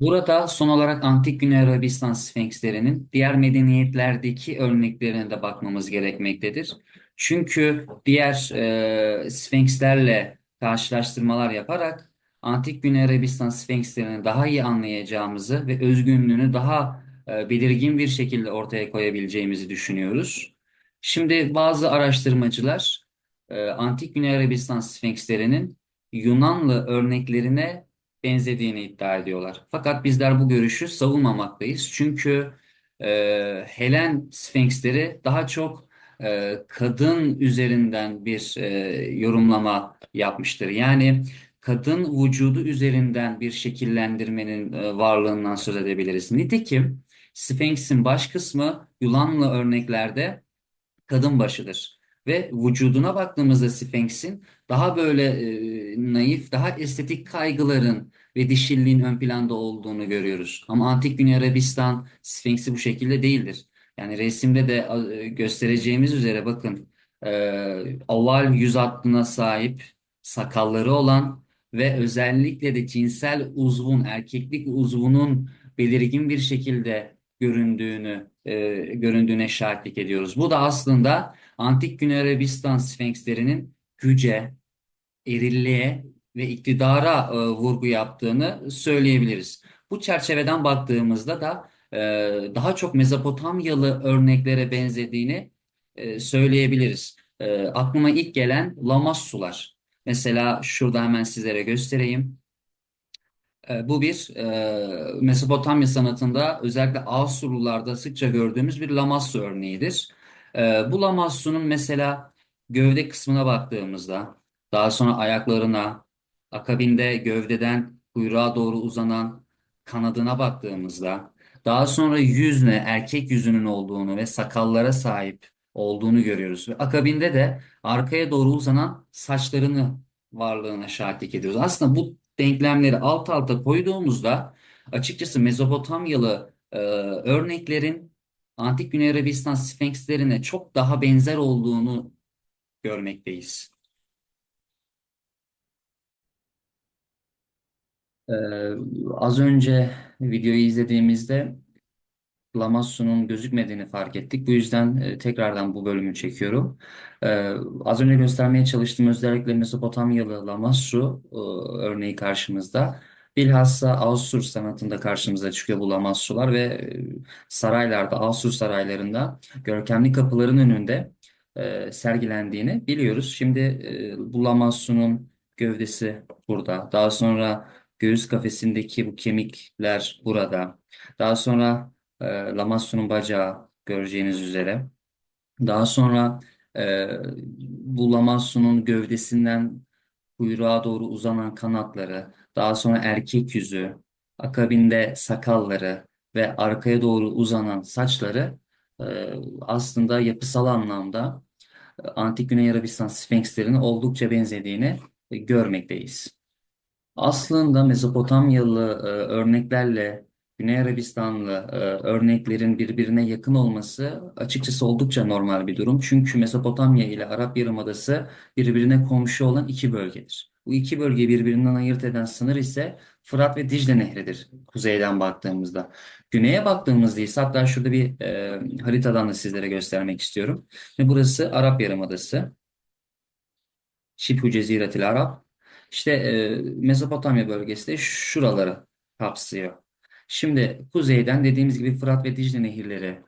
Burada son olarak Antik Güney Arabistan Sfenkslerinin diğer medeniyetlerdeki örneklerine de bakmamız gerekmektedir. Çünkü diğer Sfenkslerle karşılaştırmalar yaparak Antik Güney Arabistan Sfenkslerini daha iyi anlayacağımızı ve özgünlüğünü daha belirgin bir şekilde ortaya koyabileceğimizi düşünüyoruz. Şimdi bazı araştırmacılar Antik Güney Arabistan Sfenkslerinin Yunanlı örneklerine benzediğini iddia ediyorlar. Fakat bizler bu görüşü savunmamaktayız. Çünkü Helen Sfenksleri daha çok kadın üzerinden bir yorumlama yapmıştır. Yani kadın vücudu üzerinden bir şekillendirmenin varlığından söz edebiliriz. Nitekim Sphinx'in baş kısmı Yunanlı örneklerde kadın başıdır. Ve vücuduna baktığımızda Sphinx'in daha böyle naif, daha estetik kaygıların ve dişilliğin ön planda olduğunu görüyoruz. Ama Antik Güney Arabistan Sphinx'i bu şekilde değildir. Yani resimde de göstereceğimiz üzere bakın oval yüz hattına sahip, sakalları olan ve özellikle de cinsel uzvun, erkeklik uzvunun belirgin bir şekilde göründüğüne şahitlik ediyoruz. Bu da aslında Antik Güney Arabistan Sfenkslerinin güce, erilliğe ve iktidara vurgu yaptığını söyleyebiliriz. Bu çerçeveden baktığımızda da daha çok Mezopotamyalı örneklere benzediğini söyleyebiliriz. Aklıma ilk gelen Lamassular. Mesela şurada hemen sizlere göstereyim. Bu bir Mesopotamya sanatında özellikle Asurlularda sıkça gördüğümüz bir lamassu örneğidir. Bu lamassunun mesela gövde kısmına baktığımızda, daha sonra ayaklarına, akabinde gövdeden kuyruğa doğru uzanan kanadına baktığımızda, daha sonra yüzüne erkek yüzünün olduğunu ve sakallara sahip olduğunu görüyoruz. Ve akabinde de arkaya doğru uzanan saçlarını varlığına şahitlik ediyoruz. Aslında bu denklemleri alt alta koyduğumuzda açıkçası Mezopotamyalı örneklerin Antik Güney Arabistan Sfenkslerine çok daha benzer olduğunu görmekteyiz. E, Az önce videoyu izlediğimizde Lamasso'nun gözükmediğini fark ettik. Bu yüzden tekrardan bu bölümü çekiyorum. E, Az önce göstermeye çalıştığım özellikle Mezopotamyalı Lamasso örneği karşımızda. Bilhassa Asur sanatında karşımıza çıkıyor bu Lamasso'lar ve saraylarda, Asur saraylarında görkemli kapıların önünde sergilendiğini biliyoruz. Şimdi bu Lamasso'nun gövdesi burada. Daha sonra göğüs kafesindeki bu kemikler burada. Daha sonra Lamasso'nun bacağı göreceğiniz üzere. Daha sonra e, bu Lamasso'nun gövdesinden kuyruğa doğru uzanan kanatları, daha sonra erkek yüzü, akabinde sakalları ve arkaya doğru uzanan saçları aslında yapısal anlamda Antik Güney Arabistan Sfenkslerine oldukça benzediğini görmekteyiz. Aslında Mezopotamyalı örneklerle Güney Arabistanlı örneklerin birbirine yakın olması açıkçası oldukça normal bir durum. Çünkü Mezopotamya ile Arap Yarımadası birbirine komşu olan iki bölgedir. Bu iki bölgeyi birbirinden ayırt eden sınır ise Fırat ve Dicle Nehri'dir kuzeyden baktığımızda. Güneye baktığımızda ise hatta şurada bir haritadan da sizlere göstermek istiyorum. Ve burası Arap Yarımadası. Şibhu Ceziretil Arap. İşte Mezopotamya bölgesi de şuraları kapsıyor. Şimdi kuzeyden dediğimiz gibi Fırat ve Dicle nehirleri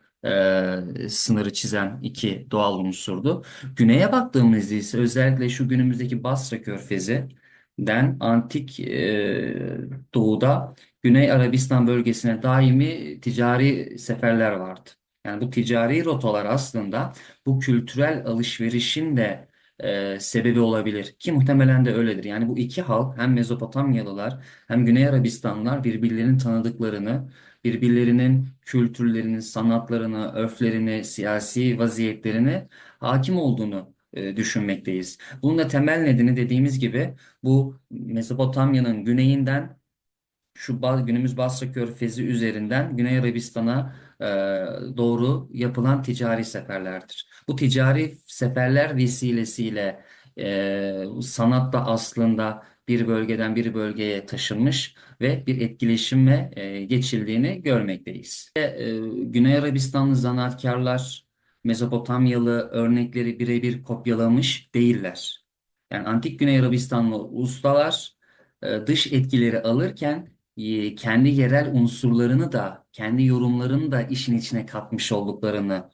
sınırı çizen iki doğal unsurdu. Güneye baktığımızda ise özellikle şu günümüzdeki Basra Körfezi'den antik doğuda Güney Arabistan bölgesine daimi ticari seferler vardı. Yani bu ticari rotalar aslında bu kültürel alışverişin de sebebi olabilir ki muhtemelen de öyledir. Yani bu iki halk hem Mezopotamyalılar hem Güney Arabistanlılar birbirlerinin tanıdıklarını, birbirlerinin kültürlerini, sanatlarını, örflerini, siyasi vaziyetlerini hakim olduğunu düşünmekteyiz. Bunun da temel nedeni dediğimiz gibi bu Mezopotamya'nın güneyinden günümüz Basra Körfezi üzerinden Güney Arabistan'a doğru yapılan ticari seferlerdir. Bu ticari seferler vesilesiyle sanat da aslında bir bölgeden bir bölgeye taşınmış ve bir etkileşime geçildiğini görmekteyiz. Güney Arabistanlı zanaatkarlar Mezopotamyalı örnekleri birebir kopyalamış değiller. Yani antik Güney Arabistanlı ustalar dış etkileri alırken kendi yerel unsurlarını da, kendi yorumlarını da işin içine katmış olduklarını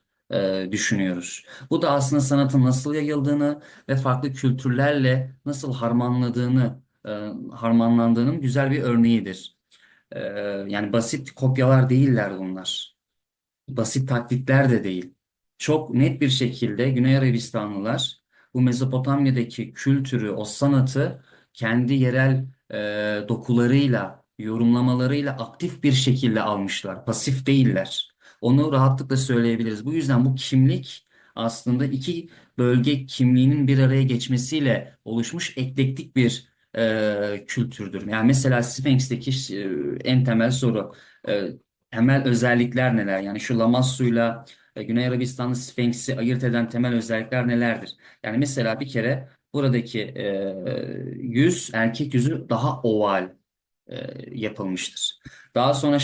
düşünüyoruz. Bu da aslında sanatın nasıl yayıldığını ve farklı kültürlerle nasıl harmanlandığının güzel bir örneğidir. E, Yani basit kopyalar değiller bunlar, basit taklitler de değil. Çok net bir şekilde Güney Arabistanlılar bu Mezopotamya'daki kültürü, o sanatı kendi yerel dokularıyla, yorumlamalarıyla aktif bir şekilde almışlar. Pasif değiller. Onu rahatlıkla söyleyebiliriz. Bu yüzden bu kimlik aslında iki bölge kimliğinin bir araya geçmesiyle oluşmuş eklektik bir kültürdür. Yani mesela Sphinx'teki en temel soru. e, Temel özellikler neler? Yani şu Lamassou'yla Güney Arabistanlı Sfenks'i ayırt eden temel özellikler nelerdir? Yani mesela bir kere buradaki yüz, erkek yüzü daha oval e, yapılmıştır. Daha sonra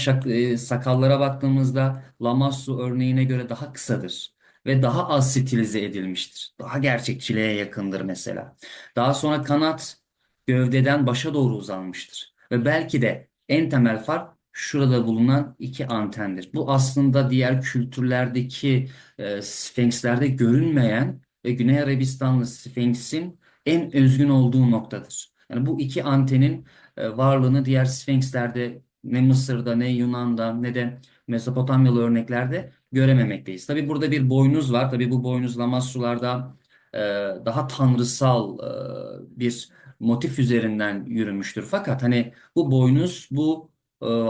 sakallara baktığımızda Lamassu örneğine göre daha kısadır ve daha az stilize edilmiştir. Daha gerçekçiliğe yakındır mesela. Daha sonra kanat gövdeden başa doğru uzanmıştır. Ve belki de en temel fark şurada bulunan iki antendir. Bu aslında diğer kültürlerdeki Sfenkslerde görünmeyen ve Güney Arabistanlı Sfenks'in en özgün olduğu noktadır. Yani bu iki antenin varlığını diğer Sfenkslerde ne Mısır'da ne Yunan'da ne de Mezopotamyalı örneklerde görememekteyiz. Tabi burada bir boynuz var. Tabi bu boynuz Lamassularda e, daha tanrısal bir motif üzerinden yürümüştür. Fakat hani bu boynuz bu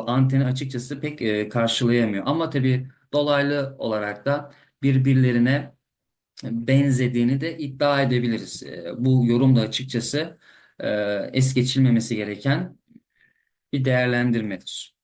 anteni açıkçası pek karşılayamıyor. Ama tabii dolaylı olarak da birbirlerine benzediğini de iddia edebiliriz. Bu yorum da açıkçası es geçilmemesi gereken bir değerlendirmedir.